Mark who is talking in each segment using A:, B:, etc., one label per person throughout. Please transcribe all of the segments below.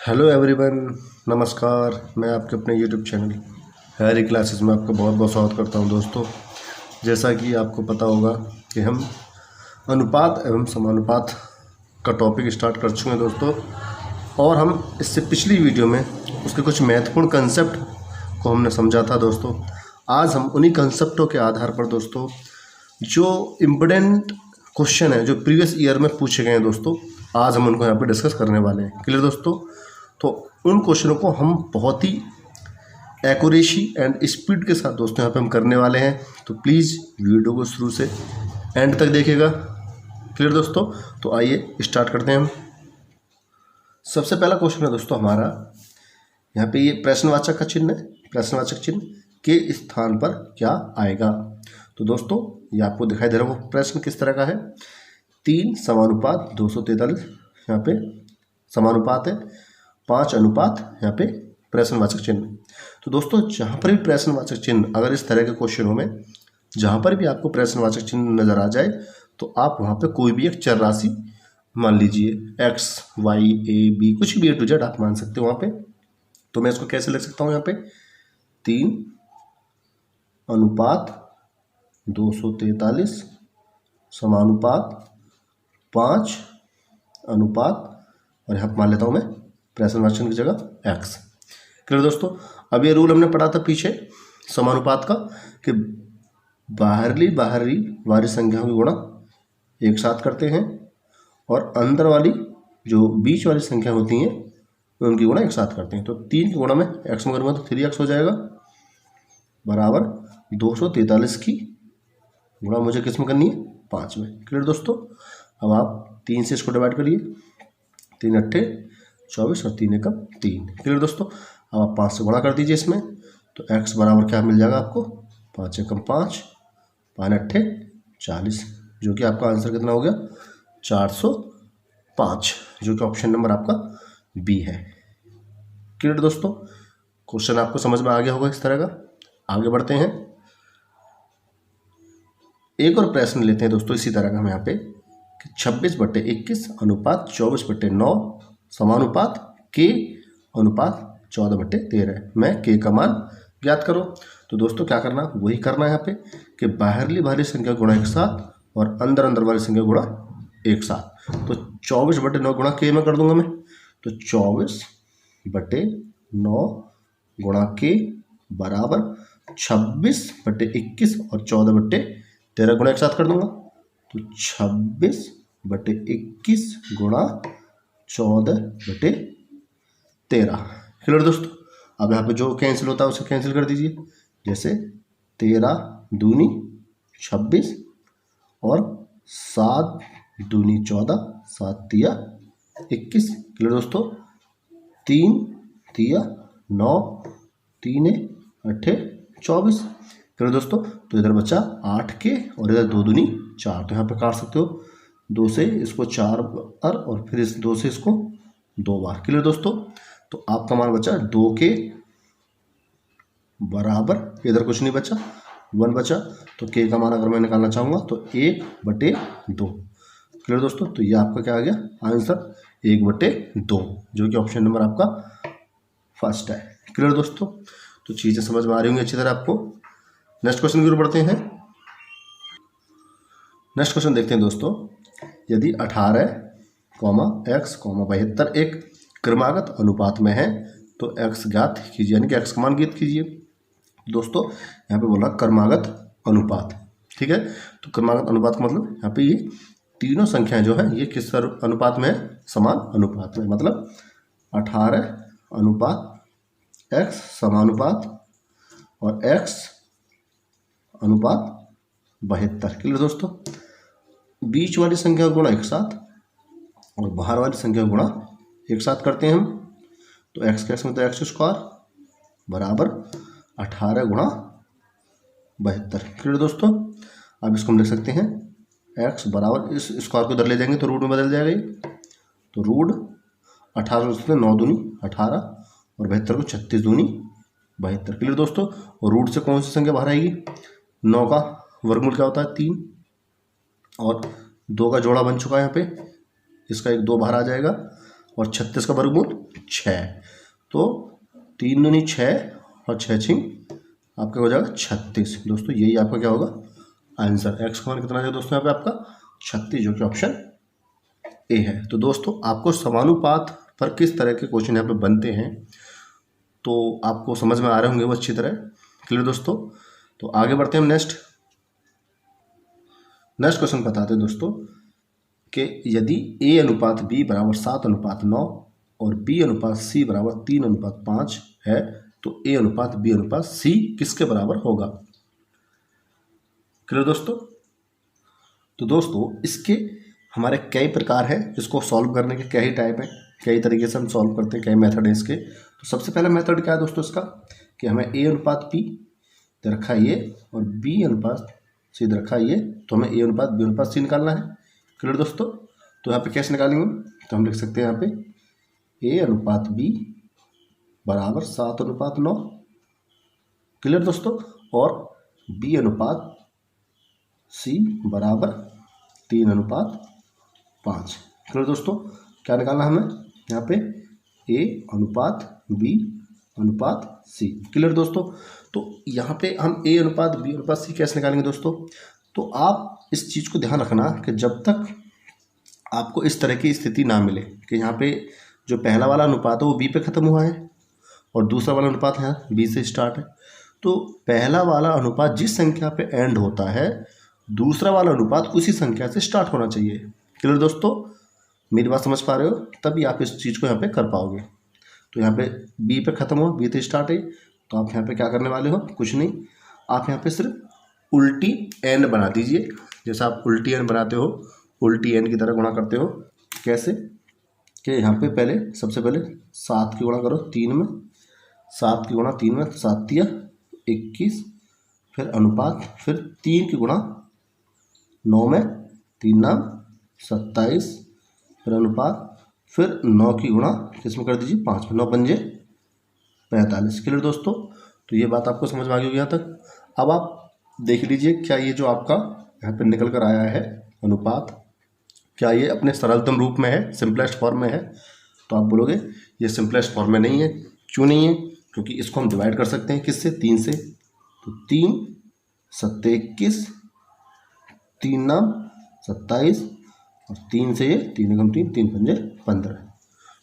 A: Hello everyone, नमस्कार। मैं आपके अपने यूट्यूब चैनल हैरी क्लासेस में आपका बहुत बहुत स्वागत करता हूं दोस्तों। जैसा कि आपको पता होगा कि हम अनुपात एवं समानुपात का टॉपिक स्टार्ट कर चुके हैं दोस्तों, और हम इससे पिछली वीडियो में उसके कुछ महत्वपूर्ण कंसेप्ट को हमने समझा था दोस्तों। आज हम उन्हीं कंसेप्टों के आधार पर दोस्तों जो इम्पोर्टेंट क्वेश्चन है जो प्रीवियस ईयर में पूछे गए हैं दोस्तों, आज हम उनको यहाँ पे डिस्कस करने वाले हैं। क्लियर दोस्तों? तो उन क्वेश्चनों को हम बहुत ही एक्यूरेसी एंड स्पीड के साथ दोस्तों यहाँ पे हम करने वाले हैं, तो प्लीज़ वीडियो को शुरू से एंड तक देखिएगा। क्लियर दोस्तों? तो आइए स्टार्ट करते हैं हम। सबसे पहला क्वेश्चन है दोस्तों हमारा, यहाँ पे ये प्रश्नवाचक का चिन्ह है। प्रश्नवाचक चिन्ह के स्थान पर क्या आएगा? तो दोस्तों ये आपको दिखाई दे रहा होगा प्रश्न किस तरह का है। 3 समानुपात 243 यहाँ पे समानुपात है, 5 अनुपात यहाँ पे प्रश्नवाचक चिन्ह। तो दोस्तों जहाँ पर भी प्रश्नवाचक चिन्ह, अगर इस तरह के क्वेश्चनों में जहाँ पर भी आपको प्रश्नवाचक चिन्ह नज़र आ जाए तो आप वहाँ पे कोई भी एक चर राशि मान लीजिए, x, y, a, b, कुछ भी A to Z आप मान सकते हो वहाँ पे। तो मैं इसको कैसे लिख सकता हूँ यहाँ पे, 3 अनुपात 243 समानुपात 5 अनुपात, और यहाँ मान लेता हूँ मैं प्रश्नवाचक की जगह x। क्लियर दोस्तों? अब ये रूल हमने पढ़ा था पीछे समानुपात का कि बाहरी वाली संख्याओं की गुणा एक साथ करते हैं और अंदर वाली जो बीच वाली संख्या होती हैं उनकी गुणा एक साथ करते हैं। तो 3 की गुणा में x में करूँगा तो 3x हो जाएगा, बराबर 243 की गुणा मुझे किस में करनी है, 5 में। क्लियर दोस्तों? अब आप 3 से इसको डिवाइड करिए, 3 अट्ठे 24 और 3 एकम 3। क्लियर दोस्तों? अब आप 5 से गुणा कर दीजिए इसमें, तो x बराबर क्या मिल जाएगा आपको, 5 एकम 5, 5 अट्ठे 40, जो कि आपका आंसर कितना हो गया, 405, जो कि ऑप्शन नंबर आपका बी है। क्लियर दोस्तों? क्वेश्चन आपको समझ में आ गया होगा इस तरह का। आगे बढ़ते हैं, एक और प्रश्न लेते हैं दोस्तों इसी तरह का हम यहाँ पे, 26/21 अनुपात 24/9 समानुपात k अनुपात 14/13 में k का मान ज्ञात करो। तो दोस्तों क्या करना, वही करना है यहाँ पे कि बाहरी वाली संख्या गुणा एक साथ और अंदर वाली संख्या गुणा एक साथ। तो 24/9 गुणा k में कर दूंगा मैं, तो 24/9 गुणा k बराबर 26/21 और 14/13 गुणा एक साथ कर दूंगा, तो 26/21 गुणा 14/13। क्लियर दोस्तों? अब यहाँ पे जो कैंसिल होता है उसे कैंसिल कर दीजिए, जैसे 13 दूनी 26 और 7 दूनी 14, 7 तिया 21। क्लियर दोस्तों? 3 तिया 9, 3 अट्ठे 24। क्लियर दोस्तों? तो इधर बचा 8k और इधर 2 दूनी 4, तो यहाँ पे काट सकते हो, 2 से इसको 4 बार और फिर इस 2 से इसको 2 बार। क्लियर दोस्तों? तो आपका मान बचा 2k बराबर, इधर कुछ नहीं बचा, 1 बचा, तो k का मान अगर मैं निकालना चाहूँगा तो 1/2। क्लियर दोस्तों? तो ये आपका क्या आ गया आंसर, 1/2, जो कि ऑप्शन नंबर आपका फर्स्ट है। क्लियर दोस्तों? तो चीज़ें समझ में आ रही होंगी अच्छी तरह आपको। नेक्स्ट क्वेश्चन की ओर बढ़ते हैं। नेक्स्ट क्वेश्चन देखते हैं दोस्तों, यदि 18, x, 72 एक क्रमागत अनुपात में है तो x ज्ञात कीजिए, यानी कि x का मान ज्ञात कीजिए। दोस्तों यहाँ पे बोला क्रमागत अनुपात, ठीक है। तो क्रमागत अनुपात का मतलब यहाँ पे ये तीनों संख्याएं जो है ये किस अनुपात में है, समान अनुपात में। मतलब 18 अनुपात x समानुपात और x अनुपात 72। क्लियर दोस्तों? बीच वाली संख्या गुणा एक साथ और बाहर वाली संख्या गुणा एक साथ करते हैं हम, तो x का मतलब x² बराबर 18 गुणा 72। क्लियर दोस्तों? अब इसको हम लिख सकते हैं x बराबर, इस स्क्वायर को इधर ले जाएंगे तो रूट में बदल जाएगा ये, तो रूट 18 9 दूनी 18 और 72 को 36 दूनी 72। क्लियर दोस्तों? और रूट से कौन सी संख्या बाहर आएगी, 9 का वर्गमूल क्या होता है 3, और 2 का जोड़ा बन चुका है यहाँ पे, इसका एक 2 बाहर आ जाएगा और 36 का वर्गमूल 6, तो 3 दूनी 6 और 6 छिंग आपका हो जाएगा 36। दोस्तों यही आपका क्या होगा आंसर। एक्स का मान कितना है दोस्तों यहाँ पे आपका 36, जो कि ऑप्शन ए है। तो दोस्तों आपको समानुपात पर किस तरह के क्वेश्चन यहाँ पे बनते हैं तो आपको समझ में आ रहे होंगे वो अच्छी तरह। क्लियर दोस्तों। तो आगे बढ़ते हैं हम नेक्स्ट क्वेश्चन बताते हैं दोस्तों कि यदि a अनुपात b बराबर 7:9 और b अनुपात c बराबर 3:5 है तो a अनुपात b अनुपात c किसके बराबर होगा। क्लियर दोस्तों। तो दोस्तों इसके हमारे कई प्रकार हैं, इसको सॉल्व करने के कई टाइप हैं, कई तरीके से हम सॉल्व करते हैं, कई मेथड हैं इसके। तो सबसे पहला मेथड क्या है दोस्तों इसका कि हमें a अनुपात p दे रखा है ये और b अनुपात c दे रखा है ये, तो हमें a अनुपात b अनुपात c निकालना है। क्लियर दोस्तों। तो यहाँ पे कैसे निकालेंगे तो हम लिख सकते हैं यहाँ पे a अनुपात b बराबर 7:9। क्लियर दोस्तों। और b अनुपात c बराबर 3:5। क्लियर दोस्तों। क्या निकालना हमें यहाँ पे a अनुपात b अनुपात c। क्लियर दोस्तों। तो यहाँ पे हम a अनुपात b अनुपात c कैसे निकालेंगे दोस्तों। तो आप इस चीज़ को ध्यान रखना कि जब तक आपको इस तरह की स्थिति ना मिले कि यहाँ पे जो पहला वाला अनुपात है वो b पे ख़त्म हुआ है और दूसरा वाला अनुपात है b से स्टार्ट है, तो पहला वाला अनुपात जिस संख्या पे एंड होता है दूसरा वाला अनुपात उसी संख्या से स्टार्ट होना चाहिए। क्लियर दोस्तों। मेरी बात समझ पा रहे हो, तभी आप इस चीज़ को यहाँ पे कर पाओगे। तो यहाँ पे b पे ख़त्म हुआ, b से स्टार्ट है, तो आप यहाँ पे क्या करने वाले हो, कुछ नहीं, आप यहाँ पे सिर्फ उल्टी एन बना दीजिए। जैसा आप उल्टी एन बनाते हो उल्टी एन की तरह गुणा करते हो। कैसे कि यहाँ पे पहले सबसे पहले 7 की गुणा करो 3 में, 7 की गुणा 3 में, 7 तिया 21, फिर अनुपात, फिर 3 की गुणा 9 में, 3 नाम 27, फिर अनुपात, फिर 9 की गुणा किस में कर दीजिए 5 में, 9 पंजे 45। क्लियर दोस्तों। तो ये बात आपको समझ में आ गई यहाँ तक। अब आप देख लीजिए क्या ये जो आपका यहाँ पे निकल कर आया है अनुपात, क्या ये अपने सरलतम रूप में है, सिंपलेस्ट फॉर्म में है। तो आप बोलोगे ये सिंपलेस्ट फॉर्म में नहीं है। क्यों नहीं है, क्योंकि इसको हम डिवाइड कर सकते हैं किससे, 3 से। तो 3 7 21, 3 नाम 27 और 3 से ये 3 एकम 3, 3 पंजे 15।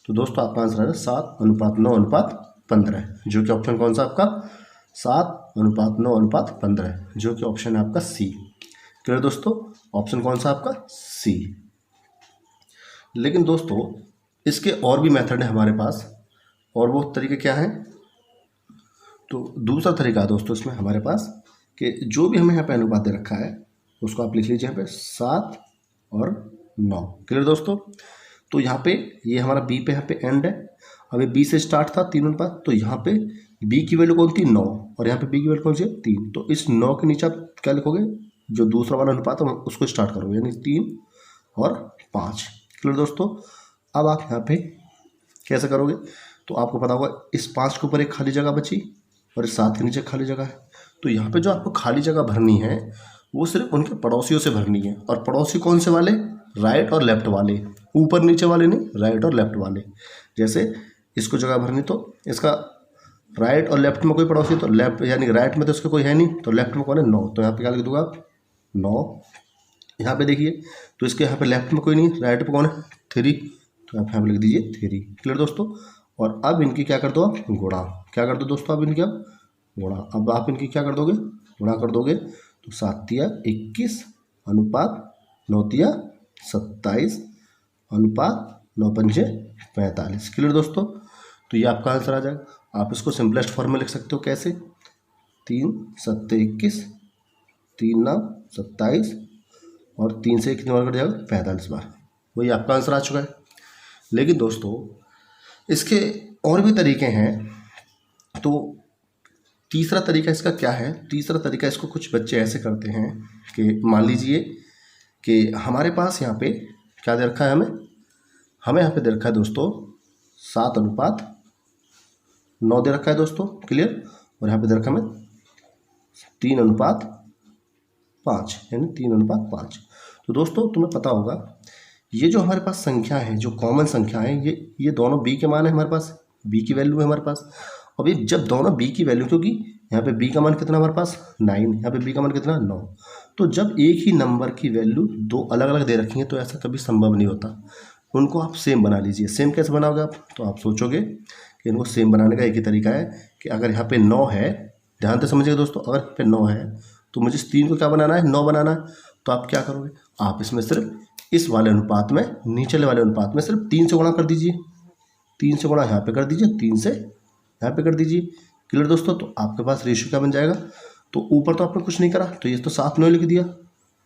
A: तो दोस्तों आपका आंसर है 7:9:15, जो कि ऑप्शन कौन सा आपका 7:9:15, जो कि ऑप्शन है आपका सी। क्लियर दोस्तों। ऑप्शन कौन सा आपका सी। लेकिन दोस्तों इसके और भी मेथड है हमारे पास, और वो तरीके क्या हैं। तो दूसरा तरीका है दोस्तों इसमें हमारे पास कि जो भी हमें यहाँ पे अनुपात दे रखा है उसको आप लिख लीजिए यहाँ पे 7 और 9। क्लियर दोस्तों। तो यहाँ पे ये हमारा b पे यहाँ पे एंड है। अब ये b से स्टार्ट था 3 अनुपात, तो यहाँ पे b की वैल्यू कौन थी 9 और यहाँ पे b की वैल्यू कौन सी है 3। तो इस 9 के नीचे आप क्या लिखोगे, जो दूसरा वाला अनुपात है उसको स्टार्ट करोगे, यानी 3 और 5। क्लियर दोस्तों। अब आप यहाँ पे कैसे करोगे, तो आपको पता होगा इस 5 के ऊपर एक खाली जगह बची और इस 7 के नीचे खाली जगह है। तो यहाँ पे जो आपको खाली जगह भरनी है वो सिर्फ उनके पड़ोसियों से भरनी है। और पड़ोसी कौन से वाले, राइट और लेफ्ट वाले, ऊपर नीचे वाले नहीं, राइट और लेफ्ट वाले। जैसे इसको जगह भरनी तो इसका राइट और लेफ्ट में कोई पड़ोसी, तो लेफ्ट यानी राइट में तो इसका कोई है नहीं, तो लेफ्ट में कौन है 9, तो यहाँ पे क्या लिख दूंगा आप 9। यहाँ पे देखिए तो इसके यहाँ पे लेफ्ट में कोई नहीं, राइट पे कौन है 3, तो आप यहाँ पे लिख दीजिए 3। क्लियर दोस्तों। और अब इनकी क्या कर दो आप गुणा, क्या कर दो दोस्तों अब इनकी आप गुणा। अब आप इनकी क्या कर दोगे, गुणा कर दोगे, तो 7 तिया 21 अनुपात 9 तिया 27 अनुपात 9 पंजे 45। क्लियर दोस्तों। तो ये आपका आंसर आ जाएगा। आप इसको सिंपलेस्ट फॉर्म में लिख सकते हो कैसे, 3 7 21, 3 9 27 और 3 से कितनी बार कट जाएगा 45 बार, वही आपका आंसर आ चुका है। लेकिन दोस्तों इसके और भी तरीके हैं। तो तीसरा तरीका इसका क्या है, तीसरा तरीका इसको कुछ बच्चे ऐसे करते हैं कि मान लीजिए कि हमारे पास यहाँ पे क्या दे रखा है, हमें यहाँ पे दे रखा है दोस्तों 7:9 दे रखा है दोस्तों। क्लियर। और यहाँ पे दे रखा है हमें 3:5, यानी 3:5। तो दोस्तों तुम्हें पता होगा ये जो हमारे पास संख्या है, जो कॉमन संख्या है, ये दोनों b के मान है हमारे पास, b की वैल्यू है हमारे पास। अब ये जब दोनों b की वैल्यू, क्योंकि यहाँ पे b का मान कितना हमारे पास 9, यहाँ पे b का मान कितना 9, तो जब एक ही नंबर की वैल्यू दो अलग अलग दे रखी है तो ऐसा कभी संभव नहीं होता। उनको आप सेम बना लीजिए। सेम कैसे बनाओगे आप, तो आप सोचोगे कि इनको सेम बनाने का एक ही तरीका है कि अगर यहाँ पे 9 है, ध्यान से समझिएगा दोस्तों, अगर यहाँ पे 9 है तो मुझे इस 3 को क्या बनाना है, 9 बनाना है। तो आप क्या करोगे, आप इसमें सिर्फ इस वाले अनुपात में, नीचे वाले अनुपात में सिर्फ 3 से गुणा कर दीजिए। 3 से गुणा यहाँ पे कर दीजिए, 3 से यहाँ पे कर दीजिए। क्लियर दोस्तों, तो आपके पास रेशियो क्या बन जाएगा, तो ऊपर तो आपने कुछ नहीं करा, तो ये तो 7 9 लिख दिया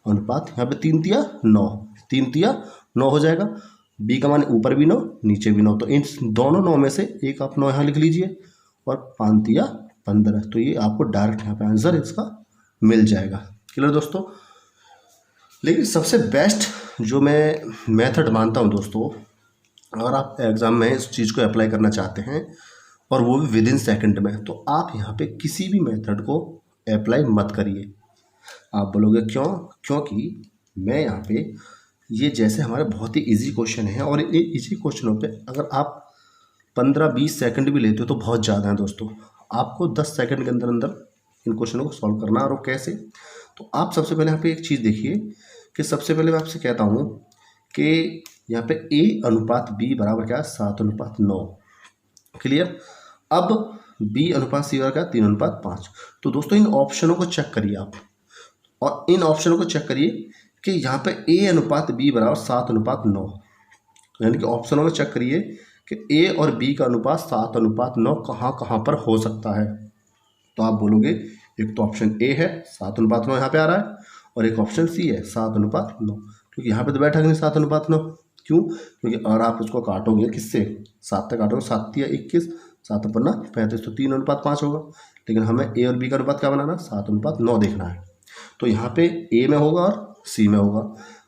A: अनुपात, यहाँ पे 3 तिया 9, 3 तिया 9 हो जाएगा। b का मान ऊपर भी 9 नीचे भी 9, तो इन दोनों 9 में से एक आप 9 यहाँ लिख लीजिए और 5 तिया 15, तो ये आपको डायरेक्ट यहाँ पे आंसर इसका मिल जाएगा। क्लियर दोस्तों, लेकिन सबसे बेस्ट जो मैं मेथड मानता हूँ दोस्तों, अगर आप एग्ज़ाम में इस चीज़ को अप्लाई करना चाहते हैं और वो भी विद इन सेकेंड में, तो आप यहाँ पे किसी भी मेथड को अप्लाई मत करिए। आप बोलोगे क्यों, क्योंकि मैं यहाँ पे ये जैसे हमारे बहुत ही इजी क्वेश्चन है, और ये इजी क्वेश्चनों पे अगर आप 15-20 सेकंड भी लेते हो तो बहुत ज़्यादा है दोस्तों। आपको 10 सेकंड के अंदर अंदर इन क्वेश्चनों को सॉल्व करना। और वो कैसे, तो आप सबसे पहले यहाँ पे एक चीज़ देखिए कि सबसे पहले मैं आपसे कहता हूँ कि यहाँ पे a अनुपात b बराबर क्या है, 7:9। क्लियर। अब b अनुपात c बराबर क्या है, 3:5। तो दोस्तों इन ऑप्शनों को चेक करिए आप, और इन ऑप्शनों को चेक करिए कि यहाँ पे a अनुपात b बराबर 7:9, यानी कि ऑप्शनों में चेक करिए कि a और b का अनुपात 7:9 कहाँ कहाँ पर हो सकता है। तो आप बोलोगे एक तो ऑप्शन a है 7:9 यहाँ पे आ रहा है, और एक ऑप्शन c है 7:9, क्योंकि यहाँ पे तो बैठा नहीं 7:9। क्यों, क्योंकि अगर आप उसको काटोगे किससे, 7 से काटोगे, 7 तिया 21, 7 पन्ना 35, तो 3:5 होगा। लेकिन हमें a और b का अनुपात क्या बनाना, 7:9 देखना है। तो यहाँ पे a में होगा और c में होगा।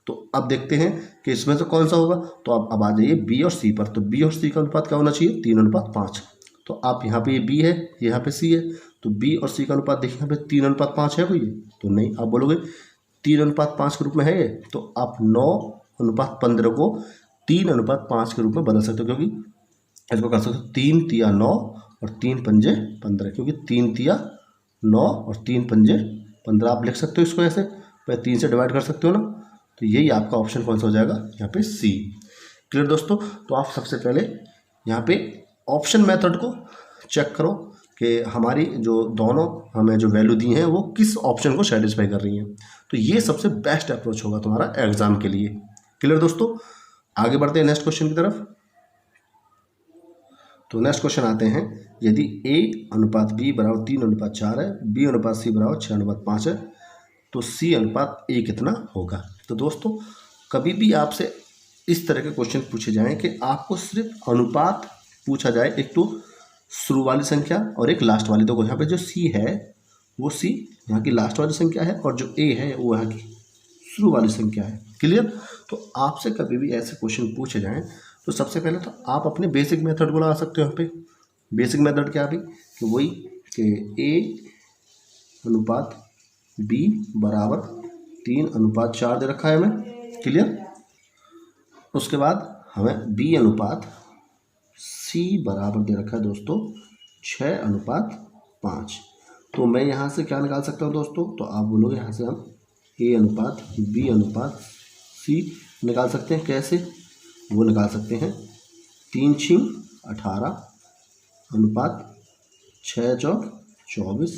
A: तो अब देखते हैं कि इसमें से कौन सा होगा। तो आप अब आ जाइए b और c पर। तो b और c का अनुपात क्या होना चाहिए, 3:5। तो आप यहाँ पे ये b है, यहाँ पे c है, तो b और c का अनुपात देखिए यहाँ पे 3:5 है कोई, तो नहीं। आप बोलोगे 3:5 के रूप में है ये, तो आप 9:15 को 3:5 के रूप में बदल सकते हो, क्योंकि इसको कर सकते हो 3 तिया 9 और 3 पंजे 15, क्योंकि 3 तिया 9 और 3 पंजे 15 आप लिख सकते हो इसको ऐसे, पहले 3 से डिवाइड कर सकते हो ना। तो यही आपका ऑप्शन कौन सा हो जाएगा, यहाँ पे सी। क्लियर दोस्तों, तो आप सबसे पहले यहाँ पे ऑप्शन मेथड को चेक करो कि हमारी जो दोनों हमें जो वैल्यू दी हैं वो किस ऑप्शन को सेटिस्फाई कर रही हैं। तो ये सबसे बेस्ट अप्रोच होगा तुम्हारा एग्जाम के लिए। क्लियर दोस्तों, आगे बढ़ते हैं नेक्स्ट क्वेश्चन की तरफ। तो नेक्स्ट क्वेश्चन आते हैं, यदि a अनुपात b बराबर 3:4 है, b अनुपात c बराबर 6:5 है, तो c अनुपात a कितना होगा। तो दोस्तों कभी भी आपसे इस तरह के क्वेश्चन पूछे जाएं कि आपको सिर्फ अनुपात पूछा जाए, एक तो शुरू वाली संख्या और एक लास्ट वाली। तो यहाँ पे जो c है वो c यहाँ की लास्ट वाली संख्या है, और जो a है वो यहाँ की शुरू वाली संख्या है। क्लियर। तो आपसे कभी भी ऐसे क्वेश्चन पूछे जाएं तो सबसे पहले तो आप अपने बेसिक मेथड को लगा सकते हो। यहाँ पे बेसिक मेथड क्या है कि वही कि a अनुपात b बराबर 3:4 दे रखा है हमें। क्लियर। उसके बाद हमें b अनुपात c बराबर दे रखा है दोस्तों 6:5। तो मैं यहाँ से क्या निकाल सकता हूँ दोस्तों, तो आप बोलोगे यहाँ से हम a अनुपात b अनुपात c निकाल सकते हैं। कैसे, वो निकाल सकते हैं 3×6 = 18 अनुपात 6×4 = 24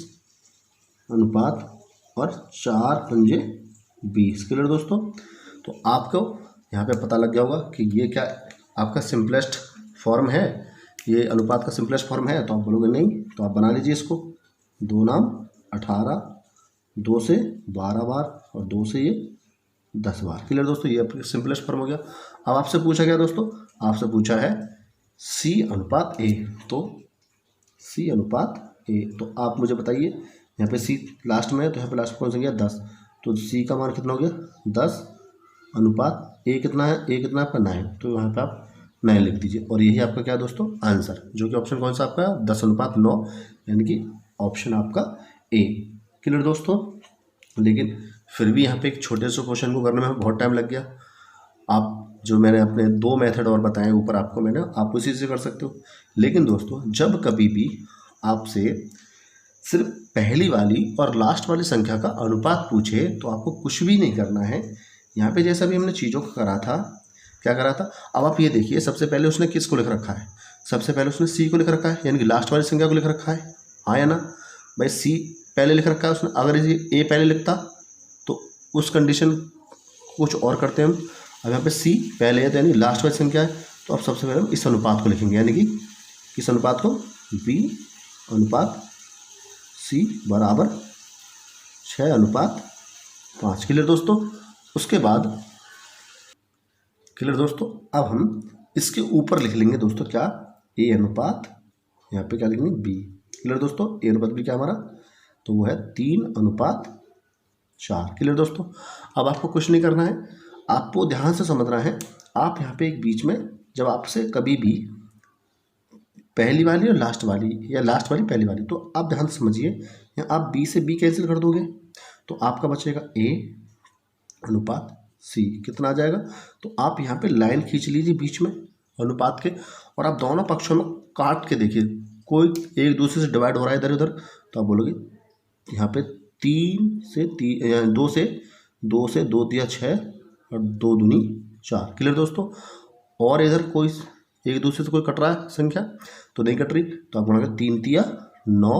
A: अनुपात और 4×5 20। क्लियर दोस्तों, तो आपको यहाँ पे पता लग गया होगा कि ये क्या आपका सिंपलेस्ट फॉर्म है, ये अनुपात का सिंपलेस्ट फॉर्म है। तो आप बोलोगे नहीं, तो आप बना लीजिए इसको 2 नाम 18, 2 से 12 बार और 2 से ये 10 बार। क्लियर दोस्तों, ये आपका सिंपलेस्ट फॉर्म हो गया। अब आपसे पूछा गया दोस्तों, आपसे पूछा है c अनुपात a, तो c अनुपात a, तो आप मुझे बताइए यहाँ पे c लास्ट में है, तो यहाँ पे लास्ट कौन सा गया 10, तो c का मान कितना हो गया 10 अनुपात a कितना है, a कितना आपका 9, तो यहाँ पे आप 9 लिख दीजिए। और यही आपका क्या दोस्तों आंसर, जो कि ऑप्शन कौन सा आपका 10:9, यानी कि ऑप्शन आपका a। क्लियर दोस्तों, लेकिन फिर भी यहाँ पे एक छोटे से क्वेश्चन को करने में बहुत टाइम लग गया। आप जो मैंने अपने 2 मेथड और बताए ऊपर आपको मैंने, आप उसी से कर सकते हो। लेकिन दोस्तों जब कभी भी आपसे सिर्फ पहली वाली और लास्ट वाली संख्या का अनुपात पूछे तो आपको कुछ भी नहीं करना है। यहाँ पे जैसा भी हमने चीज़ों को करा था, क्या करा था, अब आप ये देखिए सबसे पहले उसने किसको लिख रखा है, सबसे पहले उसने सी को लिख रखा है, यानी कि लास्ट वाली संख्या को लिख रखा है, हाँ या ना भाई। सी पहले लिख रखा है उसने, अगर ये ए पहले लिखता तो उस कंडीशन कुछ और करते हैं हम। अब यहाँ पे सी पहले है तो यानी लास्ट वाली संख्या है, तो अब सबसे पहले हम इस अनुपात को लिखेंगे, यानी कि किस अनुपात को, बी अनुपात सी बराबर 6:5। क्लियर दोस्तों। उसके बाद क्लियर दोस्तों, अब हम इसके ऊपर लिख लेंगे दोस्तों क्या, ए अनुपात, यहाँ पे क्या लिखेंगे, बी। क्लियर दोस्तों, ए अनुपात बी क्या हमारा, तो वो है 3:4। क्लियर दोस्तों। अब आपको कुछ नहीं करना है, आपको ध्यान से समझना है। आप यहाँ पे एक बीच में जब आपसे कभी भी पहली वाली और लास्ट वाली या लास्ट वाली पहली वाली, तो आप ध्यान से समझिए, यहाँ आप बी से बी कैंसिल कर दोगे तो आपका बचेगा ए अनुपात सी, कितना आ जाएगा, तो आप यहाँ पे लाइन खींच लीजिए बीच में अनुपात के, और आप दोनों पक्षों में काट के देखिए, कोई एक दूसरे से डिवाइड हो रहा है इधर उधर, तो आप बोलोगे यहाँ पे 3 से 3 2 से 2 दिया 6 और 2 दूनी 4। क्लियर दोस्तों। और इधर कोई एक दूसरे से कोई कट रहा है संख्या तो नहीं कट रही, तो आप बोलोगे 3 तिया 9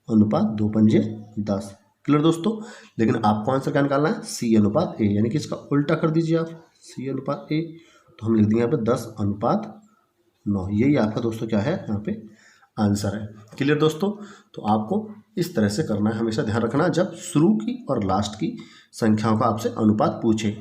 A: अनुपात 2 पंजे 10। क्लियर दोस्तों। लेकिन आपको आंसर क्या निकालना है, सी अनुपात ए, यानी कि इसका उल्टा कर दीजिए आप, सी अनुपात ए, तो हम लिख देंगे यहाँ पे 10:9। यही आपका दोस्तों क्या है यहाँ पे आंसर है। क्लियर दोस्तों। तो आपको इस तरह से करना है, हमेशा ध्यान रखना जब शुरू की और लास्ट की संख्याओं का आपसे अनुपात पूछे।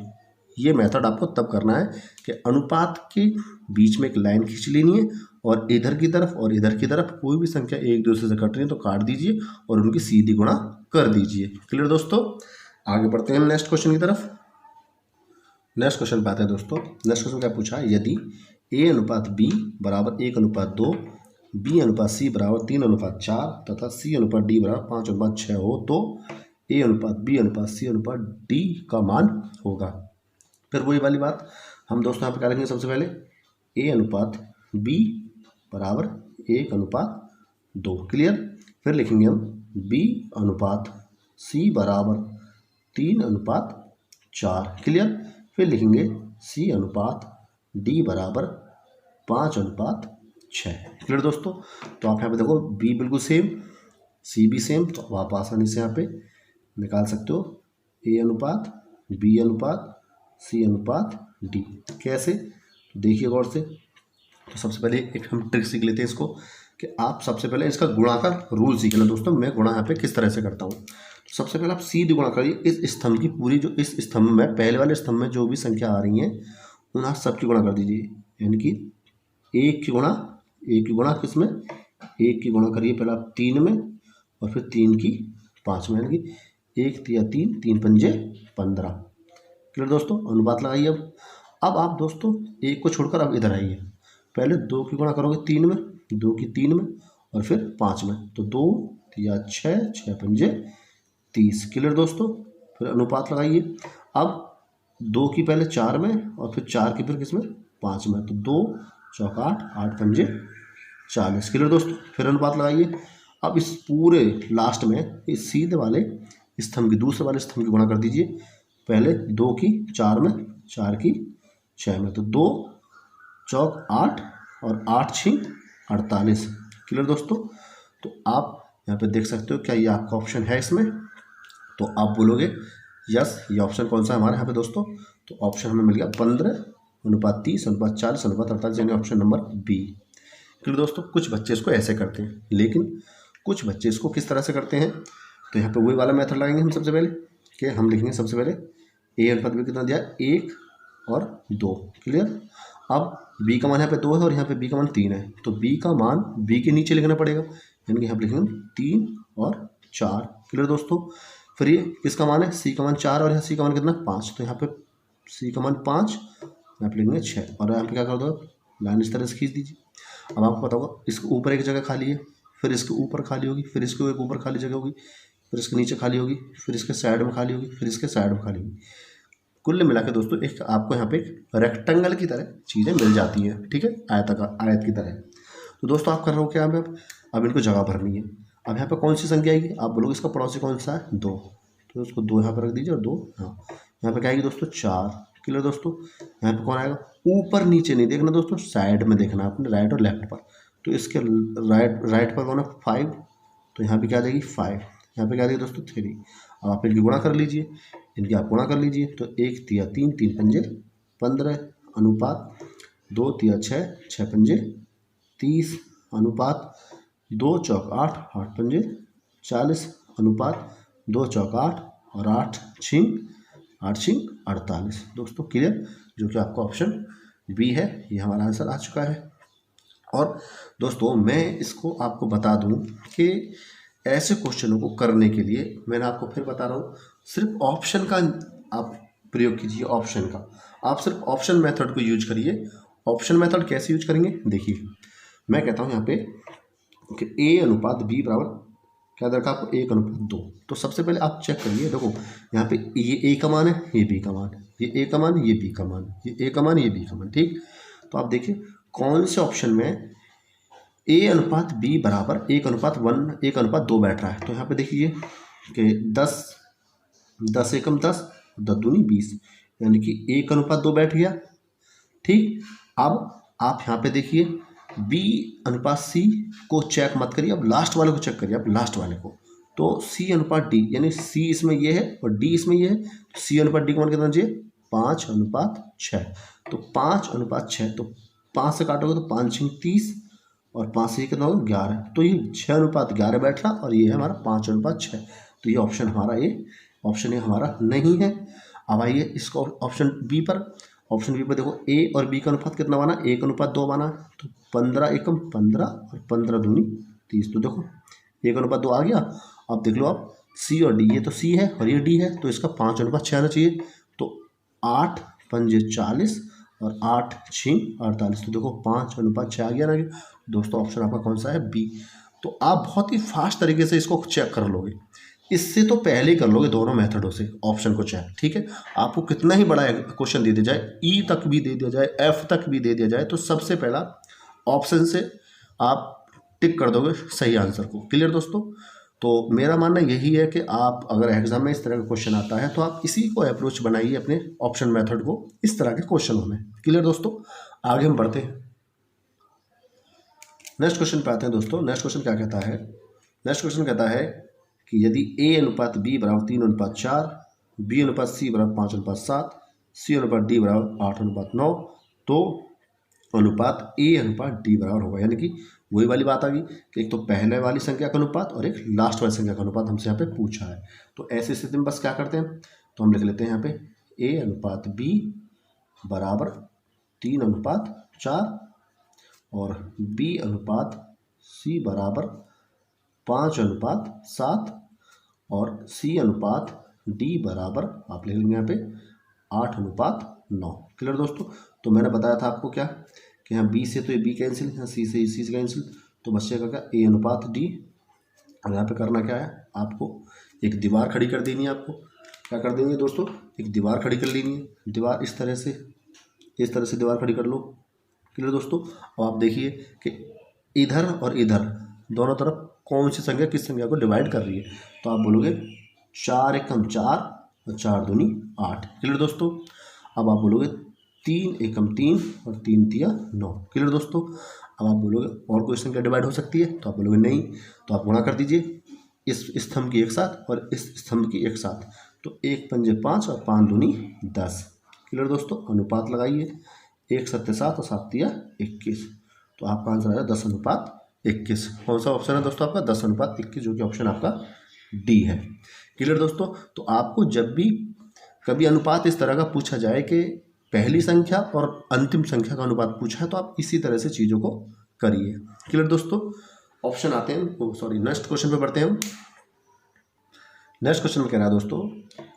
A: ये मेथड आपको तब करना है कि अनुपात के बीच में एक लाइन खींच लेनी है और इधर की तरफ और इधर की तरफ कोई भी संख्या एक दूसरे से कट रही है तो काट दीजिए और उनकी सीधी गुणा कर दीजिए। क्लियर दोस्तों। आगे बढ़ते हैं हम नेक्स्ट क्वेश्चन की तरफ। नेक्स्ट क्वेश्चन पे आते हैं दोस्तों। नेक्स्ट क्वेश्चन क्या पूछा है, यदि ए अनुपात बी बराबर 1:2, बी अनुपात सी बराबर 3:4 तथा सी अनुपात डी बराबर 5:6 हो तो ए अनुपात बी अनुपात सी अनुपात डी का मान होगा। फिर वही वाली बात, हम दोस्तों यहाँ पे क्या लिखेंगे, सबसे पहले ए अनुपात बी बराबर 1:2। क्लियर। फिर लिखेंगे हम बी अनुपात सी बराबर 3:4। क्लियर। फिर लिखेंगे सी अनुपात डी बराबर 5:6। क्लियर दोस्तों। तो आप यहाँ पे देखो बी बिल्कुल सेम, सी भी सेम, तो आप आसानी से यहाँ पे निकाल सकते हो ए अनुपात बी अनुपात सी अनुपात डी। कैसे, तो देखिए गौर से। तो सबसे पहले एक हम ट्रिक सीख लेते हैं इसको, कि आप सबसे पहले इसका गुणा का रूल सीख लें दोस्तों। मैं गुणा यहाँ पे किस तरह से करता हूँ, तो सबसे पहले आप सीधी गुणा करिए इस स्तंभ की पूरी, जो इस स्तंभ में पहले वाले स्तंभ में जो भी संख्या आ रही हैं उन आप सबकी गुणा कर दीजिए, यानी कि एक की गुणा किस में, एक की गुणा करिए पहले आप 3 में और फिर 3 की 5 में, यानी कि 1 तिया 3, 3 पंजे 15। क्लियर दोस्तों। अनुपात लगाइए। अब आप दोस्तों एक को छोड़कर अब इधर आइए, पहले 2 की गुणा करोगे 3 में, 2 की 3 में और फिर 5 में, तो 2 तिया 6, 6 पंजे 30। क्लियर दोस्तों। फिर अनुपात लगाइए। अब 2 की पहले 4 में और फिर 4 की फिर किस में, 5 में, तो 2 चौक 8, 8 पंजे 40। क्लियर दोस्तों। फिर अनुपात लगाइए। अब इस पूरे लास्ट में इस सीधे वाले स्तंभ की दूसरे वाले स्तंभ की गुणा कर दीजिए, पहले 2 की 4 में, 4 की 6 में, तो 2 चौक 8 और 8 6 48। क्लियर दोस्तों। तो आप यहाँ पे देख सकते हो, क्या ये आपका ऑप्शन है इसमें, तो आप बोलोगे यस, ये ऑप्शन कौन सा है हमारे यहाँ पे दोस्तों, तो ऑप्शन हमें मिल गया 15:30:40:48, यानी ऑप्शन नंबर बी। क्लियर दोस्तों। कुछ बच्चे इसको ऐसे करते हैं, लेकिन कुछ बच्चे इसको किस तरह से करते हैं, तो यहाँ पे वही वाला मेथड लगाएंगे हम सबसे पहले, कि हम लिखेंगे सबसे पहले ए अनुपात बी कितना दिया, 1 और 2। क्लियर। अब बी का मान यहाँ पे 2 है और यहाँ पे बी का मान 3 है, तो बी का मान बी के नीचे लिखना पड़ेगा, यानी कि यहाँ पे लिखेंगे 3 और 4। क्लियर दोस्तों। फिर ये किसका मान है, सी का मान 4 और यहाँ सी का मान कितना 5, तो यहाँ पे सी का मान 5, यहाँ पे लिखेंगे 6 और यहाँ पे क्या कर दो, लाइन इस तरह से खींच दीजिए। अब आपको पता होगा इसके ऊपर एक जगह खाली है, फिर इसके ऊपर खाली होगी, फिर इसके एक ऊपर खाली जगह होगी, फिर इसके नीचे खाली होगी, फिर इसके साइड में खाली होगी, फिर इसके साइड में खाली होगी। कुल मिला के दोस्तों एक आपको यहाँ पे एक रेक्टेंगल की तरह चीज़ें मिल जाती हैं, ठीक है, आयत की तरह। तो दोस्तों आप कर रहे हो क्या, अब इनको जगह भरनी है। अब यहाँ पे कौन सी संख्या आएगी, आप बोलोगे इसका पड़ोसी कौन सा है, 2, तो उसको 2 यहाँ पर रख दीजिए और 2 यहाँ। यहाँ पे क्या आएगी दोस्तों, 4। क्लियर दोस्तों। यहाँ पे कौन आएगा, ऊपर नीचे नहीं देखना दोस्तों, साइड में देखना आपने, राइट और लेफ्ट पर। तो इसके राइट पर कौन है, 5, तो यहाँ पे क्या आ जाएगी 5, यहाँ पे क्या आ जाएगी दोस्तों 3। अब आप इनकी गुणा कर लीजिए, इनकी आप गुणा कर लीजिए, तो 1 तिया 3, 3 पंजे 15 अनुपात 2 तिया 6, 6 पंजे 30 अनुपात 2 चौक 8, 8 पंजे 40 अनुपात 2 चौक 8 और 8 छिंग 48। दोस्तों क्लियर, जो कि आपका ऑप्शन बी है, ये हमारा आंसर आ चुका है। और दोस्तों मैं इसको आपको बता दूं कि ऐसे क्वेश्चनों को करने के लिए मैंने आपको फिर बता रहा हूँ, सिर्फ ऑप्शन का आप प्रयोग कीजिए। ऑप्शन का आप सिर्फ ऑप्शन मेथड को यूज करिए। ऑप्शन मेथड कैसे यूज करेंगे, देखिए मैं कहता हूँ यहाँ पे कि ए अनुपात बी बराबर क्या दरकार आपको, 1:2। तो सबसे पहले आप चेक करिए, देखो यहाँ पे ये ए का मान है, ये बी का मान है, ये ए का मान, ये बी का मान, ये ए का मान, ये बी का मान, ठीक। तो आप देखिए कौन से ऑप्शन में ए अनुपात बी बराबर 1:1, 1:2 बैठ रहा है। तो यहाँ पे देखिए कि 10 एकम 10, 10 दूनी 20, यानी कि 1:2 बैठ गया, ठीक। अब आप यहाँ पे देखिए बी अनुपात सी को चेक मत करिए, अब लास्ट वाले को चेक करिए, आप लास्ट वाले को। तो सी अनुपात डी, यानी सी इसमें ये है और डी इसमें ये है, तो सी अनुपात डी का मान कितना चाहिए, 5:6। तो 5:6, तो 5 से काटोगे तो 5 छिंग 30 और 5 से कितना होगा 11। तो ये 6:11 बैठ रहा और ये है हमारा 5:6। तो ये ऑप्शन हमारा ये हमारा नहीं है। अब आइए इसको ऑप्शन बी पर। ऑप्शन बी पर देखो ए और बी का अनुपात कितना बना, 1:2 बना। तो 15 एकम 15 और 15 दूनी 30। तो देखो 1:2 आ गया। अब देख लो आप सी और डी, ये तो सी है और ये डी है, तो इसका 5:6 आना चाहिए। तो 8 पंजे 40 और 8 छिंग 48। तो देखो 5:6 आ गया ना। दोस्तों ऑप्शन आपका कौन सा है, बी। तो आप बहुत ही फास्ट तरीके से इसको चेक कर लोगे, इससे तो पहले ही कर लोगे दोनों मेथडों से ऑप्शन को चेक, ठीक है। आपको कितना ही बड़ा क्वेश्चन दे दिया जाए, ई तक भी दे दिया जाए, एफ तक भी दे दिया जाए, तो सबसे पहला ऑप्शन से आप टिक कर दोगे सही आंसर को। क्लियर दोस्तों। तो मेरा मानना यही है कि आप अगर एग्जाम में इस तरह का क्वेश्चन आता है तो आप इसी को अप्रोच बनाइए अपने ऑप्शन मेथड को इस तरह के क्वेश्चनों में। क्लियर दोस्तों। आगे हम बढ़ते हैं, नेक्स्ट क्वेश्चन पे आते हैं दोस्तों। नेक्स्ट क्वेश्चन क्या कहता है, नेक्स्ट क्वेश्चन कहता है कि यदि ए अनुपात बी बराबर 3:4, बी अनुपात सी बराबर 5:7, सी अनुपात डी बराबर 8:9, तो अनुपात ए अनुपात डी बराबर होगा। यानी कि वही वाली बात आ गई कि एक तो पहले वाली संख्या का अनुपात और एक लास्ट वाली संख्या का अनुपात हमसे यहाँ पे पूछा है। तो ऐसी स्थिति में बस क्या करते हैं, तो हम लिख लेते हैं यहाँ पे ए अनुपात बी बराबर 3:4 और बी अनुपात सी बराबर 5:7 और सी अनुपात डी बराबर आप लिख लेंगे यहाँ पे 8:9। क्लियर दोस्तों। तो मैंने बताया था आपको क्या कि यहाँ बी से तो ये बी कैंसिल, यहाँ सी से सी से कैंसिल, तो बचेगा क्या ए अनुपात डी। और यहाँ पे करना क्या है, आपको एक दीवार खड़ी कर देनी है। आपको क्या कर देंगे दोस्तों, एक दीवार खड़ी कर लेनी है। दीवार इस तरह से दीवार खड़ी कर लो। क्लियर दोस्तों। अब आप देखिए कि इधर और इधर दोनों तरफ कौन सी संख्या किस संख्या को डिवाइड कर रही है। तो आप बोलोगे 4 एकम 4 और 4 दूनी 8। क्लियर दोस्तों। अब आप बोलोगे 3 एकम 3 और 3 तिया 9। क्लियर दोस्तों। अब आप बोलोगे और कोई संख्या डिवाइड हो सकती है, तो आप बोलोगे नहीं। तो आप गुणा कर दीजिए इस स्तंभ की एक साथ और इस स्तंभ की एक साथ। तो 1 पंजे 5 और 5 दूनी 10। क्लियर दोस्तों। अनुपात लगाइए, 1 7 7 और 7 तिया 21। तो आपका आंसर आएगा 10:21। कौन सा ऑप्शन है दोस्तों आपका, 10:21, जो कि ऑप्शन आपका डी है। क्लियर दोस्तों। तो आपको जब भी कभी अनुपात इस तरह का पूछा जाए कि पहली संख्या और अंतिम संख्या का अनुपात पूछा है, तो आप इसी तरह से चीज़ों को करिए। क्लियर दोस्तों। ऑप्शन आते हैं, सॉरी नेक्स्ट क्वेश्चन पे बढ़ते हैं हम। नेक्स्ट क्वेश्चन में कह रहा है दोस्तों,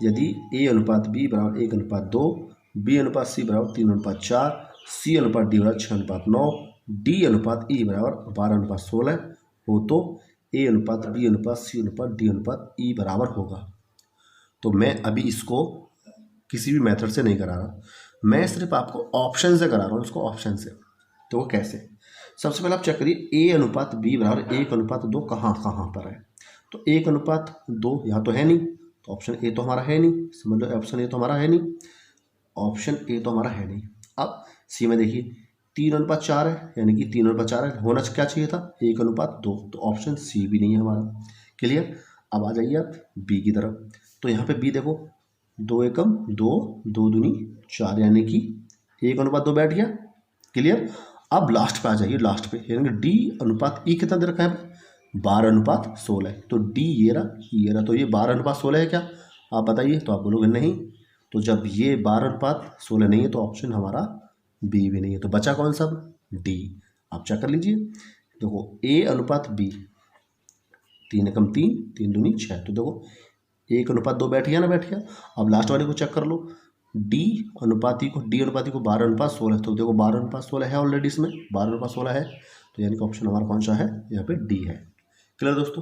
A: यदि ए अनुपात बी बराबर 1:2, बी अनुपात सी बराबर 3:4, सी अनुपात डी बराबर 6:9, डी अनुपात ई बराबर 12:16 हो, तो ए अनुपात बी अनुपात सी अनुपात डी अनुपात ई बराबर होगा। तो मैं अभी इसको किसी भी मेथड से नहीं करा रहा, मैं सिर्फ आपको ऑप्शन से करा रहा हूँ, इसको ऑप्शन से। तो वो कैसे? सबसे पहले आप चेक करिए ए अनुपात बी बराबर 1:2 कहाँ कहाँ पर है। तो 1:2 यहाँ तो है नहीं, तो ऑप्शन ए तो हमारा है नहीं, समझ लो ऑप्शन ए तो हमारा है नहीं, ऑप्शन ए तो हमारा है नहीं। अब सी में देखिए 3:4 है, यानी कि 3:4 है, होना क्या चाहिए था 1:2, तो ऑप्शन सी भी नहीं है हमारा। क्लियर? अब आ जाइए आप बी की तरफ। तो यहाँ पे बी देखो 2 एकम 2, 2 दूनी 4, यानी कि 1:2 बैठ गया। क्लियर? अब लास्ट पे आ जाइए, लास्ट पे यानी कि डी अनुपात ई कितना दे रखा है 12:16। तो डी ये रहा, तो ये 12:16 है क्या? आप बताइए। तो आप बोलोगे नहीं। तो जब ये 12:16 नहीं है तो ऑप्शन हमारा बी भी नहीं है, तो बचा कौन सा? डी। आप चेक कर लीजिए, देखो ए अनुपात बी 3 एकम 3, 3 दूनी 6, तो देखो 1:2 बैठ गया ना, बैठ गया। अब लास्ट वाले को चेक कर लो, डी अनुपाती को 12:16, तो देखो 12:16 है ऑलरेडी, इसमें 12:16 है, तो यानी कि ऑप्शन हमारा कौन सा है यहाँ पे? डी है। क्लियर दोस्तों?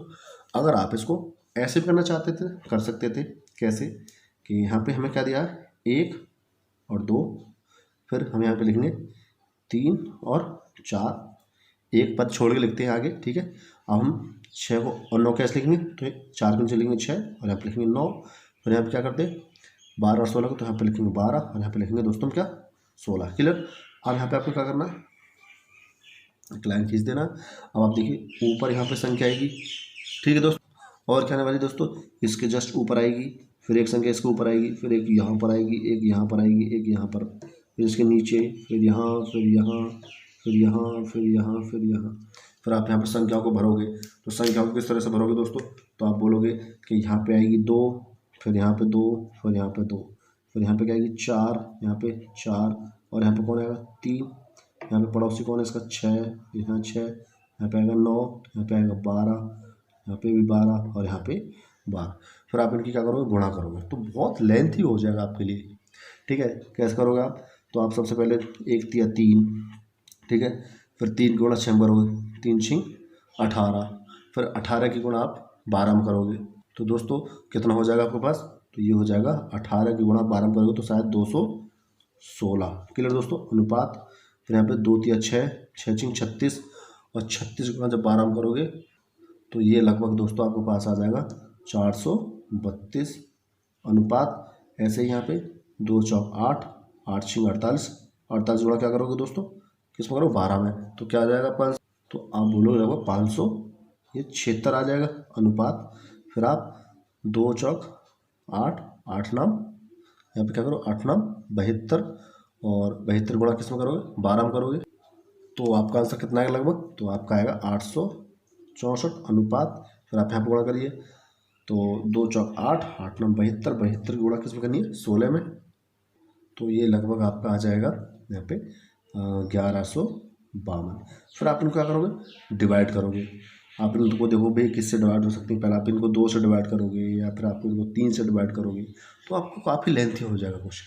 A: अगर आप इसको ऐसे भी करना चाहते थे कर सकते थे। कैसे? कि यहाँ पे हमें क्या दिया है 1 और 2, फिर हम यहाँ पे लिखेंगे 3 और 4, एक पद छोड़ के लिखते हैं आगे, ठीक है। अब हम 6 को और 9 कैसे लिखेंगे? तो 4 के नीचे लिखेंगे 6 और यहाँ पे लिखेंगे 9, फिर यहाँ पे क्या करते हैं 12 और 16 को, तो यहाँ पे लिखेंगे 12 और यहाँ पे लिखेंगे दोस्तों क्या 16। क्लियर? अब यहाँ पे आपको क्या करना है, एक लाइन खींच देना। अब आप देखिए ऊपर यहाँ पे संख्या आएगी, ठीक है दोस्तों, और क्या आने वाली दोस्तों, इसके जस्ट ऊपर आएगी, फिर एक संख्या इसके ऊपर आएगी, फिर एक यहाँ पर आएगी, एक यहाँ पर आएगी, एक यहाँ पर, फिर इसके नीचे, फिर यहाँ, फिर यहाँ, फिर यहाँ, फिर यहाँ, फिर यहाँ, फिर आप यहाँ पर संख्याओं को भरोगे। तो संख्याओं को किस तरह से भरोगे दोस्तों? तो आप बोलोगे कि यहाँ पे आएगी 2, फिर यहाँ पे 2, फिर यहाँ पे 2, फिर यहाँ पे क्या आएगी 4, यहाँ पे 4, और यहाँ पे कौन आएगा 3, यहाँ पे पड़ोसी कौन है इसका 6, यहाँ 6, यहाँ पे आएगा 9, यहाँ पे आएगा 12, यहाँ पे भी 12 और यहाँ पे 12। फिर आप इनकी क्या करोगे, गुणा करोगे, तो बहुत लेंथी हो जाएगा आपके लिए, ठीक है। कैसे करोगे आप? तो आप सबसे पहले 1 तिया 3, ठीक है, फिर 3 गुणा 6 करोगे, 3 6 18, फिर 18 की गुणा आप 12 में करोगे, तो दोस्तों कितना हो जाएगा आपके पास? तो ये हो जाएगा 18 की गुणा 12 में करोगे तो शायद 216। क्लियर दोस्तों? अनुपात, फिर यहाँ पे 2 तिया 6, 6 6 36, और 36 गुणा जब 12 में करोगे तो ये लगभग दोस्तों आपके पास आ जाएगा 432। अनुपात ऐसे ही यहाँ पे 2 चौक 8, 8 6 48, 48 गुणा क्या करोगे दोस्तों, किस में करो 12 में, तो क्या आ जाएगा 5, तो आप बोलोगे लगभग 500, ये 76 आ जाएगा अनुपात। फिर आप 2 चौक 8, 8 नाम, यहाँ पे क्या करो 8 नाम 72, और 72 गुणा किस में करोगे 12 में करोगे, तो आपका आंसर कितना आएगा लगभग, तो आपका आएगा 864 अनुपात। फिर आप यहाँ पे गुणा करिए, तो 2 चौक 8, 8 नाम 72, 72 की गुणा किस में करनी है 16 में, तो ये लगभग आपका आ जाएगा यहाँ पे 1152। फिर आप इनको क्या करोगे, डिवाइड करोगे। आप इनको देखो भाई किससे डिवाइड हो सकती है, पहले आप इनको 2 से डिवाइड करोगे या फिर आप इनको 3 से डिवाइड करोगे, तो आपको काफ़ी लेंथी हो जाएगा क्वेश्चन।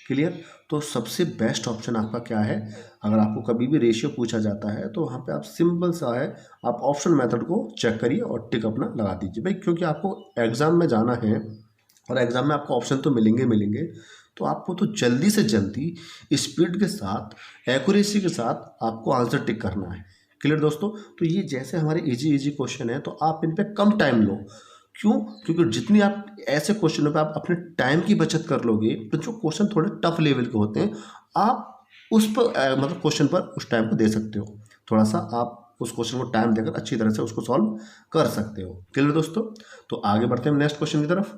A: क्लियर? तो सबसे बेस्ट ऑप्शन आपका क्या है, अगर आपको कभी भी रेशियो पूछा जाता है तो वहाँ पे आप सिंपल सा है, आप ऑप्शन मेथड को चेक करिए और टिक अपना लगा दीजिए भाई, क्योंकि आपको एग्ज़ाम में जाना है और एग्ज़ाम में आपको ऑप्शन तो मिलेंगे, तो आपको तो जल्दी से जल्दी स्पीड के साथ एक्यूरेसी के साथ आपको आंसर टिक करना है। क्लियर दोस्तों? तो ये जैसे हमारे इजी क्वेश्चन है तो आप इन पर कम टाइम लो। क्यों? क्योंकि जितनी आप ऐसे क्वेश्चनों पे आप अपने टाइम की बचत कर लोगे, तो जो क्वेश्चन थोड़े टफ लेवल के होते हैं आप उस पर मतलब क्वेश्चन पर उस टाइम को दे सकते हो, थोड़ा सा आप उस क्वेश्चन को टाइम देकर अच्छी तरह से उसको सॉल्व कर सकते हो। क्लियर दोस्तों? तो आगे बढ़ते हैं नेक्स्ट क्वेश्चन की तरफ।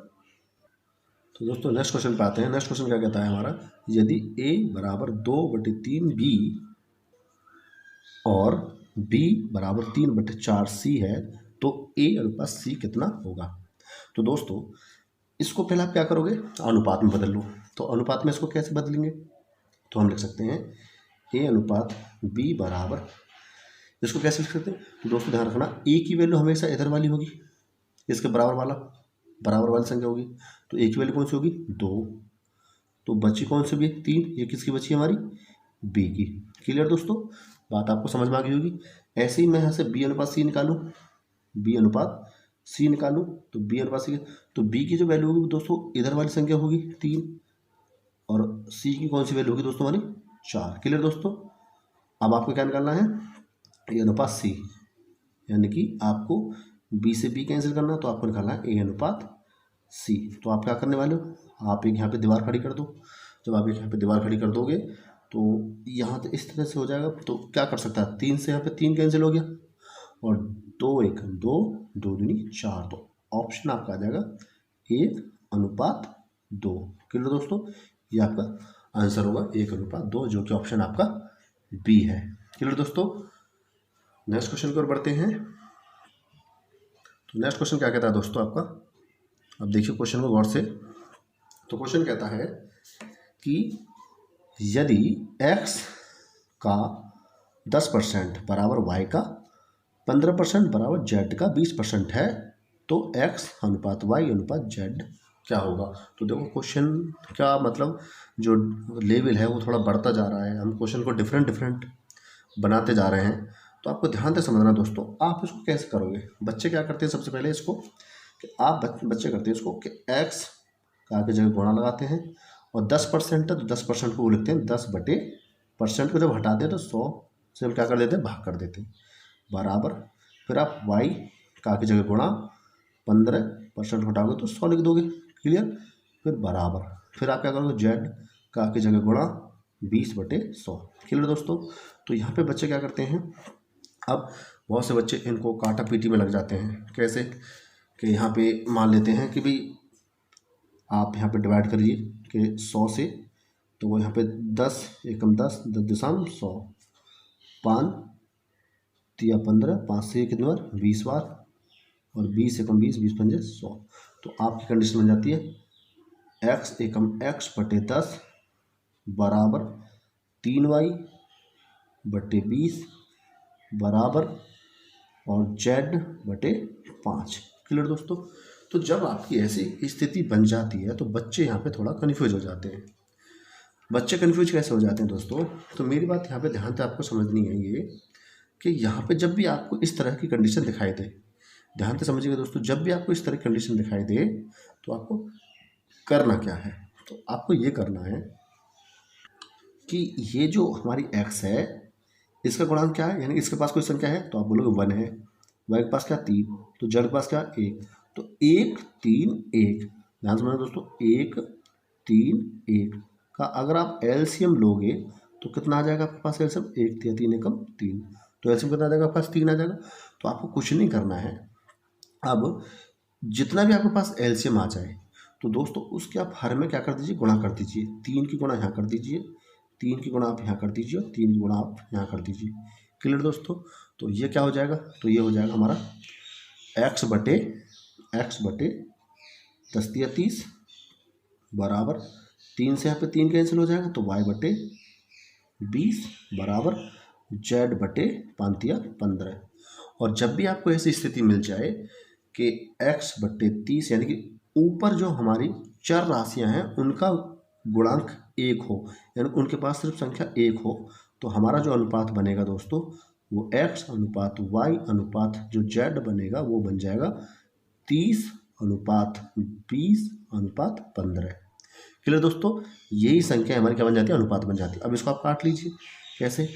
A: तो दोस्तों नेक्स्ट क्वेश्चन पे आते हैं। नेक्स्ट क्वेश्चन क्या कहता है हमारा, यदि a बराबर 2/3b और b बराबर 3/4c है तो a अनुपात c कितना होगा। तो दोस्तों इसको पहले आप क्या करोगे, अनुपात में बदल लो। तो अनुपात में इसको कैसे बदलेंगे, तो हम लिख सकते हैं a अनुपात b बराबर, इसको कैसे लिख सकते हैं, तो दोस्तों ध्यान रखना a की वैल्यू हमेशा इधर वाली होगी, इसके बराबर वाली संख्या होगी, तो a की वैल्यू कौन सी होगी 2, तो बची कौन सी भी 3, ये किसकी बची हमारी b की। क्लियर दोस्तों? बात आपको समझ में आ गई होगी। ऐसे ही मैं यहाँ से b अनुपात c निकालूँ, b अनुपात c निकालूँ, तो b अनुपात c, तो b की जो वैल्यू होगी दोस्तों इधर वाली संख्या होगी 3, और सी की कौन सी वैल्यू होगी दोस्तों हमारी 4। क्लियर दोस्तों। अब आपको क्या निकालना है, ए अनुपात सी, यानी कि आपको बी से बी कैंसिल करना है तो आपको निकालना है ए अनुपात सी। तो आप क्या करने वाले हो, आप एक यहाँ पे दीवार खड़ी कर दो। जब आप एक यहाँ पे दीवार खड़ी कर दोगे तो यहाँ तो इस तरह से हो जाएगा। तो क्या कर सकता है, 3 से यहाँ पे 3 कैंसिल हो गया और 2 1 2, 2 दूनी 4। तो ऑप्शन आपका आ जाएगा 1 अनुपात 2। क्लियर दोस्तों, ये आपका आंसर होगा 1 अनुपात 2, जो कि ऑप्शन आपका बी है। क्लियर दोस्तों। नेक्स्ट क्वेश्चन की ओर बढ़ते हैं। तो नेक्स्ट क्वेश्चन क्या कहता है दोस्तों आपका, अब देखिए क्वेश्चन को गौर से। तो क्वेश्चन कहता है कि यदि x का 10% बराबर y का 15% बराबर z का 20% है तो x अनुपात y अनुपात z क्या होगा। तो देखो क्वेश्चन का मतलब जो लेवल है वो थोड़ा बढ़ता जा रहा है, हम क्वेश्चन को डिफरेंट बनाते जा रहे हैं। तो आपको ध्यान से समझना दोस्तों, आप इसको कैसे करोगे। बच्चे क्या करते हैं सबसे पहले इसको, कि आप बच्चे करते हैं इसको कि x का आगे जगह गुणा लगाते हैं और 10% है तो 10% को वो लिखते हैं 10/% को जब हटाते हैं तो 100 से हम क्या कर देते हैं, भाग कर देते हैं, बराबर। फिर आप y का आगे जगह गुणा 15% हटाओगे तो 100 लिख दोगे। क्लियर। फिर बराबर, फिर आप क्या करोगे, z का आगे जगह गुणा 20/100। क्लियर दोस्तों। तो यहाँ पे बच्चे क्या करते हैं, अब बहुत से बच्चे इनको काटा पीटी में लग जाते हैं। कैसे कि यहाँ पे मान लेते हैं कि भाई आप यहाँ पे डिवाइड करिए कि 100 से, तो वो यहाँ पे 10 एकम 10, 10.100, 5 तिया 15, 5 से कितनी बार 20 बार, और 20 एकम 20, 20 पंजे 100। तो आपकी कंडीशन बन जाती है x एकम x/10 बराबर 3y/20 बराबर और z/5। क्लियर दोस्तों। तो जब आपकी ऐसी स्थिति बन जाती है तो बच्चे यहाँ पे थोड़ा कन्फ्यूज हो जाते हैं। बच्चे कन्फ्यूज कैसे हो जाते हैं दोस्तों, तो मेरी बात यहाँ पे ध्यान से आपको समझनी है ये, कि यहाँ पे जब भी आपको इस तरह की कंडीशन दिखाई दे, ध्यान से समझिएगा दोस्तों, जब भी आपको इस तरह की कंडीशन दिखाई दे तो आपको करना क्या है। तो आपको ये करना है कि ये जो हमारी x है इसका गुणांक क्या है, यानी इसके पास कोई संख्या है तो आप बोलोगे 1 है, y के पास क्या 3, तो z के पास क्या 1, तो 1 3 1। ध्यान समझना दोस्तों, 1 3 1 का अगर आप एलसीएम लोगे तो कितना आ जाएगा आपके पास एलसीएम, 1 3 3 एकम 3, तो एलसीएम कितना आ जाएगा आपके पास 3 आ जाएगा। तो आपको कुछ नहीं करना है, अब जितना भी आपके पास एलसीएम आ जाए तो दोस्तों उसके आप हर में क्या कर दीजिए, गुणा कर दीजिए। 3 की गुणा यहाँ कर दीजिए, 3 की गुणा आप यहाँ कर दीजिए और 3 की गुणा आप यहाँ कर दीजिए। क्लियर दोस्तों। तो ये क्या हो जाएगा, तो ये हो जाएगा हमारा x बटे 10 तिया 30 बराबर 3 से यहाँ पे 3 कैंसिल हो जाएगा तो y/20 बराबर z/5 तिया 15। और जब भी आपको ऐसी स्थिति मिल जाए कि x/30 यानी कि ऊपर जो हमारी चार राशियां हैं उनका गुणांक 1 हो, यानी उनके पास सिर्फ संख्या 1 हो, तो हमारा जो अनुपात बनेगा दोस्तों वो x अनुपात y अनुपात जो z बनेगा वो बन जाएगा 30/20/15। क्लियर दोस्तों। यही संख्या हमारी क्या बन जाती है, अनुपात बन जाती है। अब इसको आप काट लीजिए, कैसे,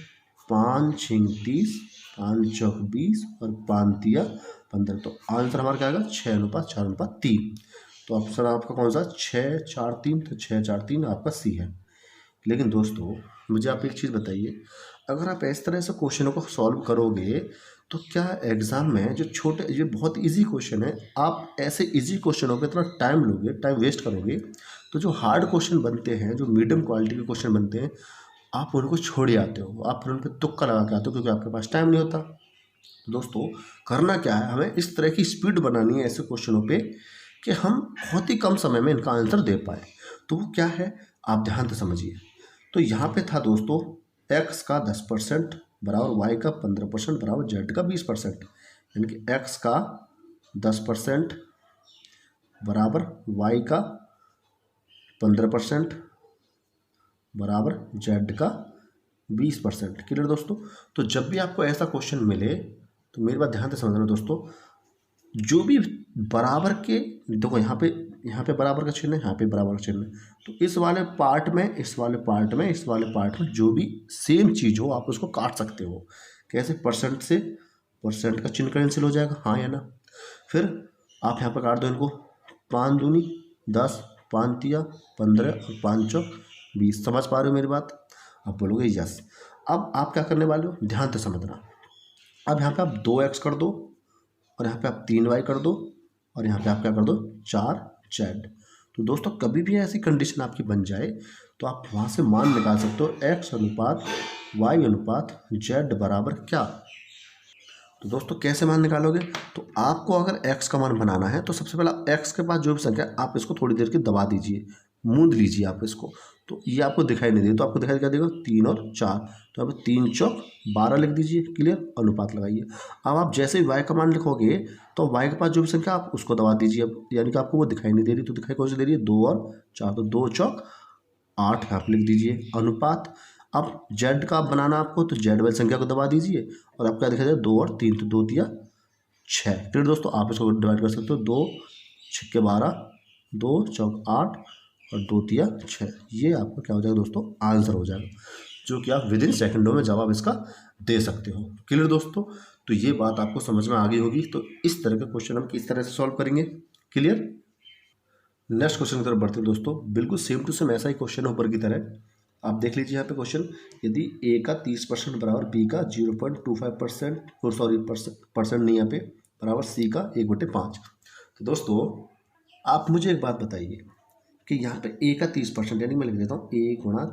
A: 5 6 30, 5 चौक 20 और 5 तिया 15। तो आंसर हमारा क्या आएगा 6:4:3। तो ऑप्शन आपका कौन सा, 6 4 3, तो 6 4 3 आपका सी है। लेकिन दोस्तों मुझे आप एक चीज़ बताइए, अगर आप इस तरह से क्वेश्चनों को सॉल्व करोगे तो क्या एग्ज़ाम में जो छोटे, ये बहुत इजी क्वेश्चन है, आप ऐसे इजी क्वेश्चनों पे इतना टाइम लोगे, टाइम वेस्ट करोगे, तो जो हार्ड क्वेश्चन बनते हैं, जो मीडियम क्वालिटी के क्वेश्चन बनते हैं, आप उनको छोड़ आते हो, आप फिर उन पर तुक्का लगा के आते हो क्योंकि आपके पास टाइम नहीं होता। तो दोस्तों करना क्या है, हमें इस तरह की स्पीड बनानी है ऐसे क्वेश्चनों पे कि हम बहुत ही कम समय में इनका आंसर दे पाए। तो वो क्या है, आप ध्यान से समझिए। तो यहाँ पे था दोस्तों x का 10% बराबर y का 15% बराबर z का 20%, यानी कि x का 10% बराबर y का 15% बराबर z का 20%। क्लियर दोस्तों। तो जब भी आपको ऐसा क्वेश्चन मिले तो मेरी बात ध्यान से समझना दोस्तों, जो भी बराबर के, देखो यहाँ पे यहाँ पे बराबर का चिन्ह है, यहाँ पे बराबर का चिन्ह है। तो इस वाले पार्ट में, इस वाले पार्ट में, इस वाले पार्ट में जो भी सेम चीज़ हो आप उसको काट सकते हो। कैसे? परसेंट से परसेंट का चिन्ह कैंसिल हो जाएगा, हाँ या ना। फिर आप यहाँ पर काट दो इनको, 5 दूनी 10, 5 तिया 15 और 5 चौक 20। समझ पा रहे हो मेरी बात? आप बोलोगे यस। अब आप क्या करने वाले हो, ध्यान से समझना। अब यहाँ पे आप 2x कर दो और यहाँ पे आप 3y कर दो और यहाँ पे आप क्या कर दो, 4z। तो दोस्तों कभी भी ऐसी कंडीशन आपकी बन जाए तो आप वहाँ से मान निकाल सकते हो, x अनुपात y अनुपात z बराबर क्या। तो दोस्तों कैसे मान निकालोगे, तो आपको अगर x का मान बनाना है तो सबसे पहले x के पास जो भी संख्या आप इसको थोड़ी देर की दबा दीजिए, मूंद लीजिए आप इसको। तो ये आपको दिखाई नहीं दे, तो आपको दिखाई क्या देगा, 3 और 4। तो अब 3 चौक 12 लिख दीजिए, क्लियर, अनुपात लगाइए। अब आप जैसे ही y का मान लिखोगे तो y के पास जो भी संख्या आप उसको दबा दीजिए। अब यानी कि आपको वो दिखाई नहीं दे रही, तो दिखाई कौन सी दे रही है, 2 और 4। तो 2 चौक 8 आप लिख दीजिए, अनुपात। अब z का आप बनाना आपको, तो z वाली संख्या को दबा दीजिए और आपका दिखाई दे 2 और 3, तो 2 तिया 6। फिर दोस्तों आप इसको डिवाइड कर सकते हो, 2 6 12, 2 चौक 8 और 2 तिया 6। ये आपका क्या हो जाएगा दोस्तों, आंसर हो जाएगा, जो कि आप विद इन सेकेंडों में जवाब इसका दे सकते हो। क्लियर दोस्तों? तो ये बात आपको समझ में आ गई होगी। तो इस तरह के क्वेश्चन हम किस तरह से सॉल्व करेंगे, क्लियर। नेक्स्ट क्वेश्चन की तरफ बढ़ते हैं दोस्तों। बिल्कुल सेम टू सेम ऐसा ही क्वेश्चन है ऊपर की तरह। आप देख लीजिए यहाँ पे क्वेश्चन, यदि a का 30% बराबर b का 0.25%, और सॉरी परसेंट नहीं यहाँ पे, बराबर c का 1/5। तो दोस्तों आप मुझे एक बात बताइए कि यहाँ पे a का 30%, यानी मैं लिख देता हूँ a गुणा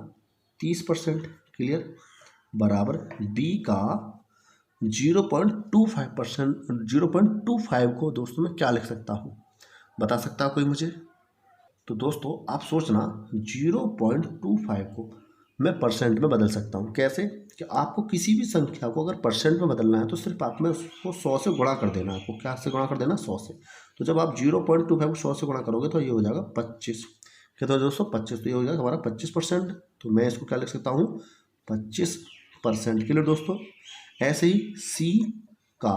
A: 30%, क्लियर, बराबर b का 0.25%, 0.25 को दोस्तों मैं क्या लिख सकता हूँ, बता सकता है कोई मुझे? तो दोस्तों आप सोचना, 0.25 को मैं परसेंट में बदल सकता हूँ। कैसे? कि आपको किसी भी संख्या को अगर परसेंट में बदलना है तो सिर्फ आप में उसको 100 से गुणा कर देना है। आपको क्या से गुणा कर देना, 100 से। तो जब आप 0.25 को 100 से गुणा करोगे तो ये हो जाएगा 25। कहते हो दोस्तों 25, तो ये हो जाएगा हमारा 25%। तो मैं इसको क्या लिख सकता हूँ, 25%। क्लियर दोस्तों? ऐसे ही सी का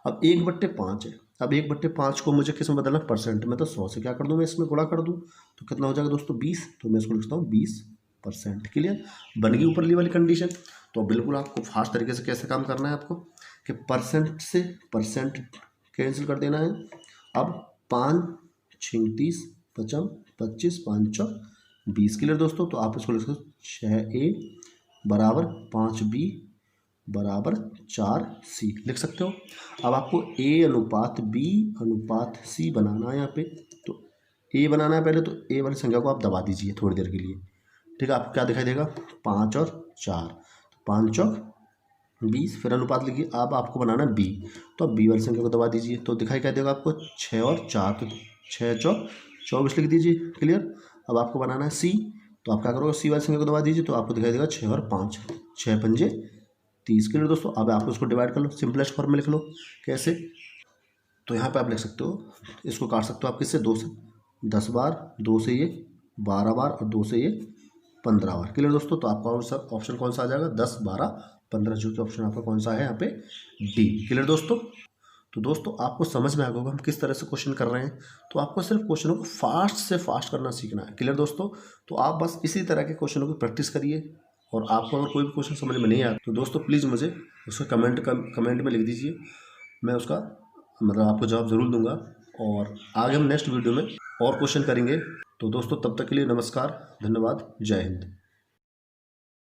A: अब 1/5 है। अब 1/5 को मुझे किस में बदलना, परसेंट में। तो 100 से क्या कर दूँ मैं, इसमें गुणा कर दूँ, तो कितना हो जाएगा दोस्तों, 20। तो मैं इसको लिखता हूँ 20%। क्लियर, बन गई ऊपरली वाली कंडीशन। तो बिल्कुल आपको फास्ट तरीके से कैसे काम करना है आपको, कि परसेंट से परसेंट कैंसिल कर देना है। अब 5 6 30 55 25 5 4 20। क्लियर दोस्तों? तो आप इसको लिख सकते हो 6a बराबर 5b बराबर 4c लिख सकते हो। अब आपको a अनुपात b अनुपात c बनाना है यहाँ पे। तो a बनाना है पहले, तो a वाली संख्या को आप दबा दीजिए थोड़ी देर के लिए, ठीक है। आपको क्या दिखाई देगा, 5 और 4, 5 चौक 20। फिर अनुपात लिखिए। अब आपको बनाना है b, तो अब b वाली संख्या को दबा दीजिए, तो दिखाई क्या देगा आपको, 6 और 4, तो 6 चौक 24 लिख दीजिए। क्लियर। अब आपको बनाना है c, तो आप क्या करोगे, c वाली संख्या को दबा दीजिए, तो आपको दिखाई देगा 6 और 5, 6 पंजे 30। क्लियर दोस्तों? अब आप उसको डिवाइड कर लो, सिंपलेस्ट फॉर्म में लिख लो। कैसे? तो यहाँ पे आप लिख सकते हो, इसको काट सकते हो आप किससे, 2 से, 10 बार, 2 से ये 12 बार और 2 से ये 15 बार। क्लियर दोस्तों? तो आपका ऑप्शन कौन सा आ जाएगा, 10 12 15, जो कि ऑप्शन आपका कौन सा है यहाँ पे, डी। क्लियर दोस्तों? तो दोस्तों आपको समझ में आ गया होगा हम किस तरह से क्वेश्चन कर रहे हैं। तो आपको सिर्फ क्वेश्चनों को फास्ट से फास्ट करना सीखना है। क्लियर दोस्तों? तो आप बस इसी तरह के क्वेश्चनों की प्रैक्टिस करिए, और आपको अगर कोई भी क्वेश्चन समझ में नहीं आया तो दोस्तों प्लीज़ मुझे उसका कमेंट में लिख दीजिए, मैं उसका मतलब आपको जवाब ज़रूर दूंगा। और आगे हम नेक्स्ट वीडियो में और क्वेश्चन करेंगे। तो दोस्तों तब तक के लिए नमस्कार, धन्यवाद, जय हिंद।